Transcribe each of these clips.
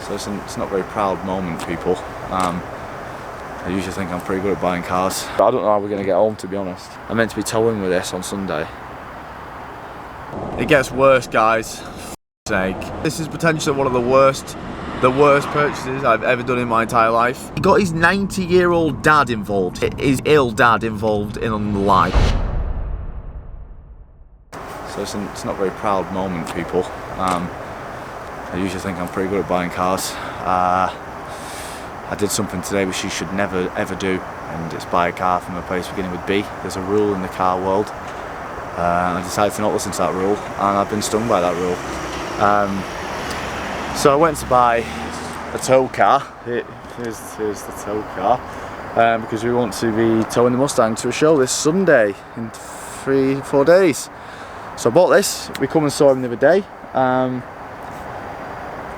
So it's not a very proud moment, people. I usually think I'm pretty good at buying cars. But I don't know how we're going to get home, to be honest. I'm meant to be towing with this on Sunday. It gets worse, guys. For sake. This is potentially one of the worst purchases I've ever done in my entire life. He got his 90-year-old dad involved. His ill dad involved in the lie. So it's not a very proud moment, people. I usually think I'm pretty good at buying cars. I did something today which you should never ever do, and it's buy a car from a place beginning with B. There's a rule in the car world. I decided to not listen to that rule, and I've been stung by that rule. So I went to buy a tow car. Here's the tow car, because we want to be towing the Mustang to a show this Sunday in 3-4 days. So I bought this. We come and saw him the other day.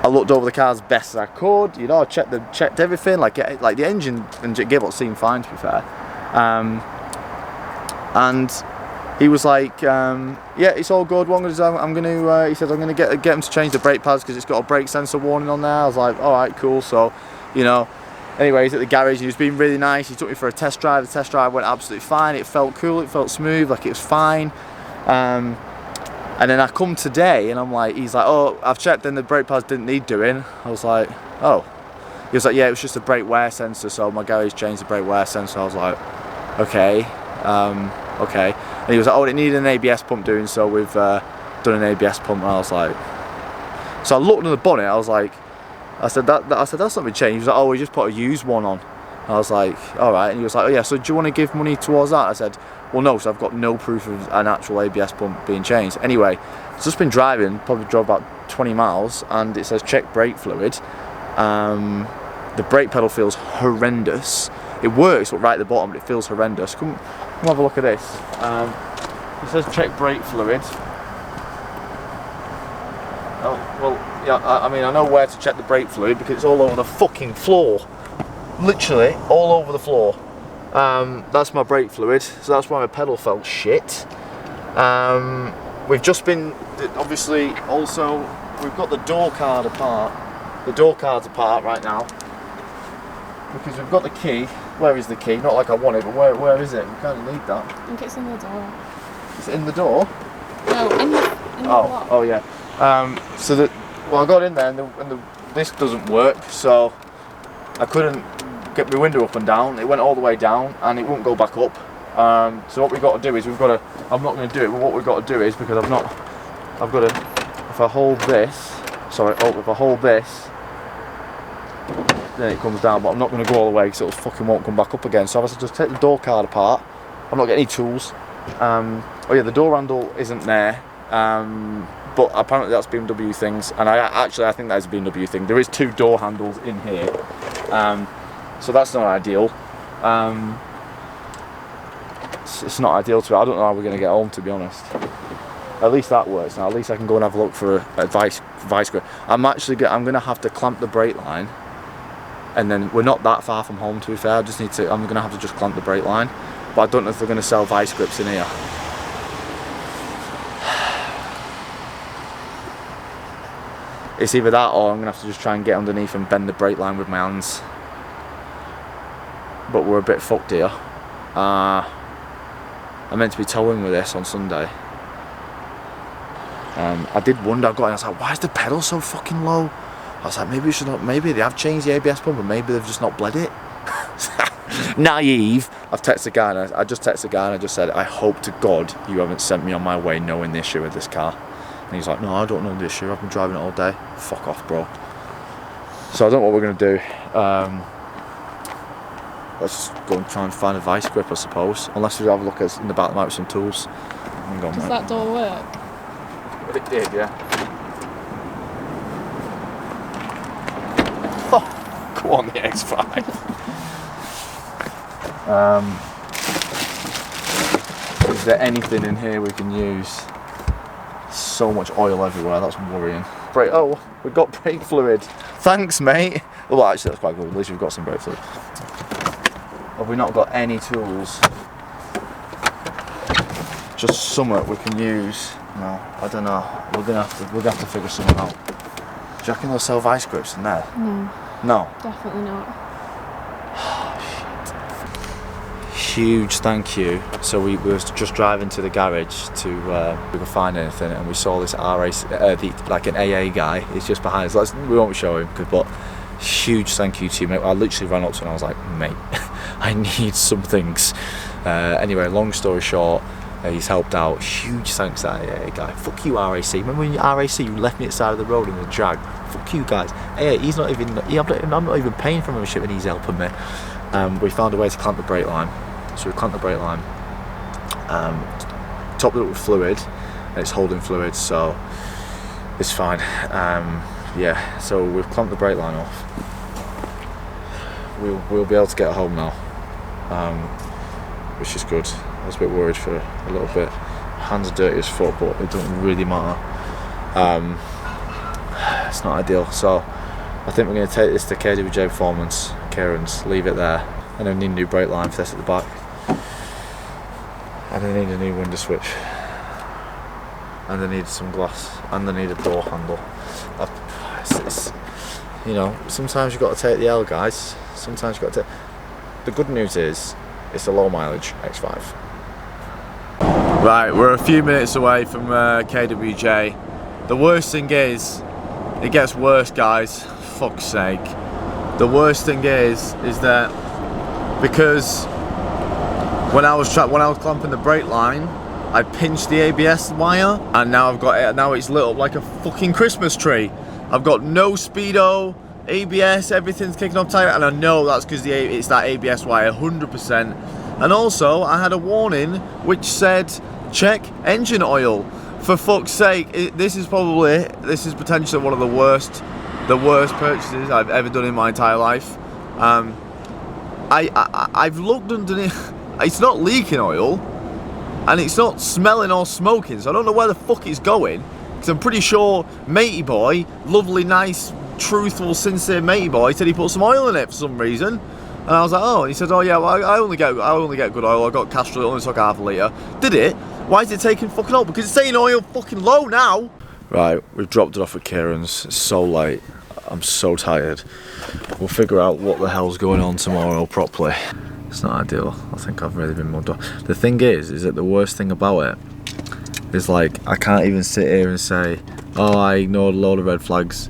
I looked over the car as best as I could. You know, I checked everything. Like the engine and gearbox seemed fine, to be fair. And he was like, "Yeah, it's all good. What I'm going to do, he said, I'm going to get him to change the brake pads because it's got a brake sensor warning on there." I was like, "All right, cool." So, you know, anyway, he's at the garage. He was being really nice. He took me for a test drive. The test drive went absolutely fine. It felt cool. It felt smooth. Like it was fine. And then I come today and I'm like, he's like, "Oh, I've checked and the brake pads didn't need doing." I was like, "Oh." He was like, "Yeah, it was just a brake wear sensor, so my garage changed the brake wear sensor." I was like, "Okay, okay." And he was like, "Oh, it needed an ABS pump doing, so we've done an ABS pump." And I was like, so I looked under the bonnet. I was like, I said that's not been changed. He was like, "Oh, we just put a used one on." I was like, "All right." And he was like, "Oh yeah, so do you want to give money towards that?" I said, "Well, no, so I've got no proof of an actual ABS pump being changed." Anyway, I've just been driving, probably drove about 20 miles, and it says check brake fluid. The brake pedal feels horrendous. It works, but right at the bottom, but it feels horrendous. Come have a look at this. It says check brake fluid. Oh, well, yeah, I mean, I know where to check the brake fluid because it's all over the fucking floor. Literally, all over the floor. That's my brake fluid, so that's why my pedal felt shit. We've just been, obviously, also, we've got the door card apart. The door card's apart right now. Because we've got the key. Where is the key? Not like I want it, but where is it? We kind of need that. I think it's in the door. It's in the door? No, in the lock. Oh yeah. So that, well, I got in there and this doesn't work, so I couldn't get my window up and down. It went all the way down and it won't go back up. So what we've got to do is I'm not going to do it, but what we've got to do is, because if I hold this, if I hold this, then it comes down, but I'm not going to go all the way because it fucking won't come back up again. So I've just take the door card apart. I'm not getting any tools. Oh yeah, the door handle isn't there. But apparently that's BMW things, and I think that is a BMW thing. There is 2 door handles in here. So that's not ideal. It's not ideal to me. I don't know how we're going to get home, to be honest. At least that works now. At least I can go and have a look for a vice grip. I'm going to have to clamp the brake line, and then we're not that far from home, to be fair. I'm going to have to just clamp the brake line, but I don't know if they're going to sell vice grips in here. It's either that or I'm going to have to just try and get underneath and bend the brake line with my hands. But we're a bit fucked here. I'm meant to be towing with this on Sunday. I did wonder, I was like, why is the pedal so fucking low? I was like, maybe they have changed the ABS pump, but maybe they've just not bled it. Naive. I just texted the guy and I just said, I hope to God you haven't sent me on my way knowing the issue with this car. And he's like, "No, I don't know the issue. I've been driving it all day." Fuck off, bro. So I don't know what we're going to do. Let's go and try and find a vice grip, I suppose. Unless we have a look in the back, there might be some tools. Does that door work? But it did, yeah. Oh, go on, the X5. Is there anything in here we can use? So much oil everywhere, that's worrying. Oh, we've got brake fluid. Thanks, mate. Well, actually, that's quite good. At least we've got some brake fluid. Have we not got any tools? Just something we can use. No, I don't know. We're gonna have to figure something out. Do you reckon they'll sell vice grips in there? No. No? Definitely not. Huge thank you. So we were just driving to the garage to we could find anything, and we saw this RAC, like an AA guy. He's just behind us. We won't show him, but huge thank you to you, mate. I literally ran up to him and I was like, mate, I need some things. Anyway, long story short, he's helped out. Huge thanks to that AA guy. Fuck you, RAC. Remember when you RAC, you left me at the side of the road in the Jag? Fuck you guys. AA, he's not even. I'm not even paying for membership, and he's helping me. We found a way to clamp the brake line. So we clamped the brake line, topped it up with fluid, and it's holding fluid, so it's fine. Yeah, so we've clamped the brake line off. We'll be able to get home now, which is good. I was a bit worried for a little bit. Hands are dirty as fuck, but it doesn't really matter. It's not ideal, so I think we're going to take this to KWJ Performance, Kieran's, leave it there, and then we need a new brake line for this at the back. And I need a new window switch, and I need some glass, and I need a door handle. You know, sometimes you've got to take the L, guys. Sometimes you've got to take... The good news is, it's a low mileage X5. Right, we're a few minutes away from KWJ. The worst thing is, it gets worse, guys. For fuck's sake. The worst thing is that because when I was clamping the brake line, I pinched the ABS wire, and now I've got it. Now it's lit up like a fucking Christmas tree. I've got no speedo, ABS, everything's kicking off tight, and I know that's because it's that ABS wire, 100%. And also, I had a warning which said, check engine oil. For fuck's sake, this is potentially one of the worst purchases I've ever done in my entire life. I've looked underneath. It's not leaking oil, and it's not smelling or smoking, so I don't know where the fuck it's going, because I'm pretty sure matey boy, lovely, nice, truthful, sincere matey boy, said he put some oil in it for some reason, and I was like, oh, and he said, oh yeah, well, I only get good oil, I got castor oil, only took half a litre. Did it? Why is it taking fucking oil? Because it's saying oil fucking low now. Right, we've dropped it off at Kieran's. It's so late, I'm so tired. We'll figure out what the hell's going on tomorrow properly. It's not ideal. I think I've really been mugged off. The thing is that the worst thing about it is, like, I can't even sit here and say, oh, I ignored a load of red flags,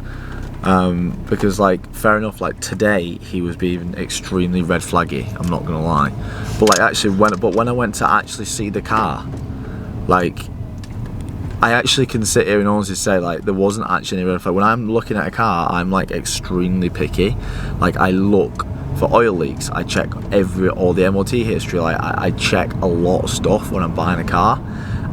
because, like, fair enough, like, today he was being extremely red flaggy, I'm not gonna lie, but, like, actually when I went to actually see the car, like, I actually can sit here and honestly say, like, there wasn't actually any red flag. When I'm looking at a car, I'm, like, extremely picky. Like, I look for oil leaks, I check all the MOT history, like I check a lot of stuff when I'm buying a car,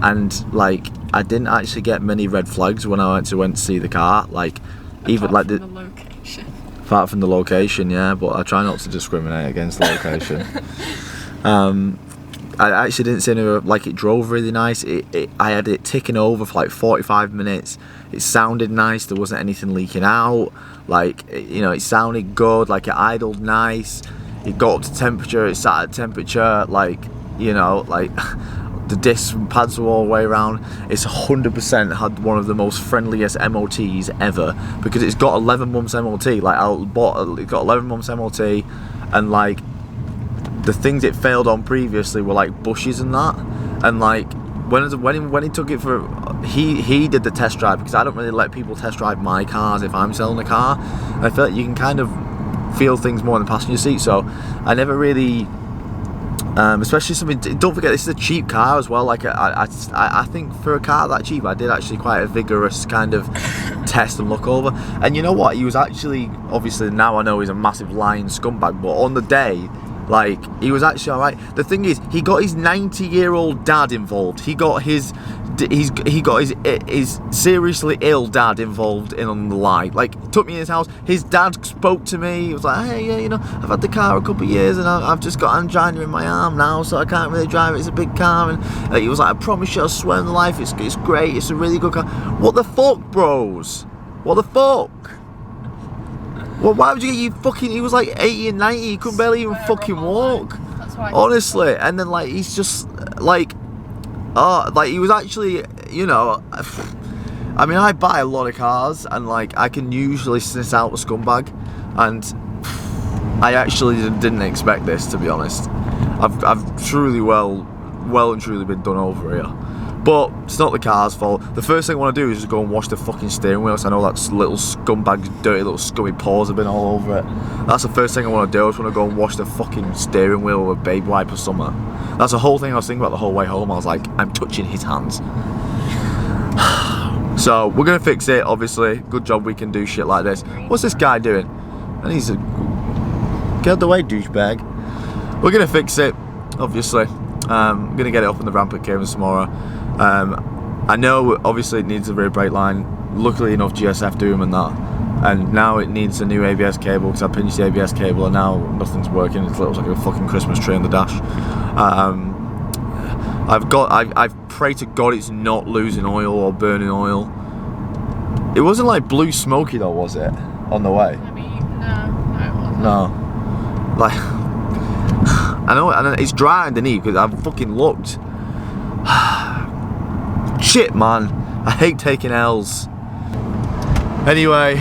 and like I didn't actually get many red flags when I went to see the car, like even like the location. Apart from the location, yeah, but I try not to discriminate against the location. I actually didn't see any, like, it drove really nice. I had it ticking over for like 45 minutes. It sounded nice. There wasn't anything leaking out. Like, you know, it sounded good. Like, it idled nice. It got up to temperature. It sat at temperature. Like, you know, like the discs and pads were all the way around. It's 100% had one of the most friendliest MOTs ever, because it's got 11 months MOT. Like, it got 11 months MOT, and like, the things it failed on previously were like bushes and that, and like when he took it for, he did the test drive, because I don't really let people test drive my cars if I'm selling a car, and I feel like you can kind of feel things more in the passenger seat, so I never really, especially something, don't forget this is a cheap car as well, like I think for a car that cheap I did actually quite a vigorous kind of test and look over, and you know what, he was actually, obviously now I know he's a massive lying scumbag, but on the day, like, he was actually alright. The thing is, he got his 90-year-old dad involved. He got his seriously ill dad involved in on the lie. Like, took me in his house. His dad spoke to me. He was like, hey, yeah, you know, I've had the car a couple of years, and I've just got angina in my arm now, so I can't really drive it. It's a big car, and he was like, I promise you, I swear on the life, it's great. It's a really good car. What the fuck, bros? What the fuck? Well, why would you get you fucking... He was like 80 and 90. He couldn't barely even fucking walk. That's why. Honestly. And then, like, he's just, like... Oh, like, he was actually, you know... I mean, I buy a lot of cars, and like I can usually sniff out a scumbag, and I actually didn't expect this, to be honest. I've truly well and truly been done over here. But it's not the car's fault. The first thing I want to do is just go and wash the fucking steering wheel, so I know that little scumbag's dirty little scummy paws have been all over it. That's the first thing I want to do. I just want to go and wash the fucking steering wheel with a baby wipe or something. That's the whole thing I was thinking about the whole way home. I was like, I'm touching his hands. So we're gonna fix it, obviously. Good job we can do shit like this. What's this guy doing? And he's a... Get out the way, douchebag. We're gonna fix it, obviously. I'm gonna get it up in the ramp at Cairns tomorrow. I know obviously it needs a rear brake line. Luckily enough, GSF do them and that. And now it needs a new ABS cable because I pinched the ABS cable and now nothing's working. It looks like a fucking Christmas tree on the dash. I've prayed to God it's not losing oil or burning oil. It wasn't like blue smoky though, was it? On the way? I mean, no, it wasn't. No. Like, I know, and it's dry underneath because I've fucking looked. Shit, man. I hate taking L's. Anyway,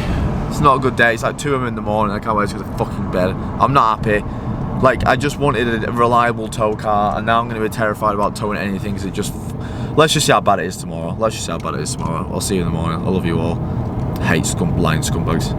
it's not a good day. It's like 2 AM in the morning. I can't wait to go to fucking bed. I'm not happy. Like, I just wanted a reliable tow car, and now I'm going to be terrified about towing anything because it just... Let's just see how bad it is tomorrow. Let's just see how bad it is tomorrow. I'll see you in the morning. I love you all. I hate lying scumbags.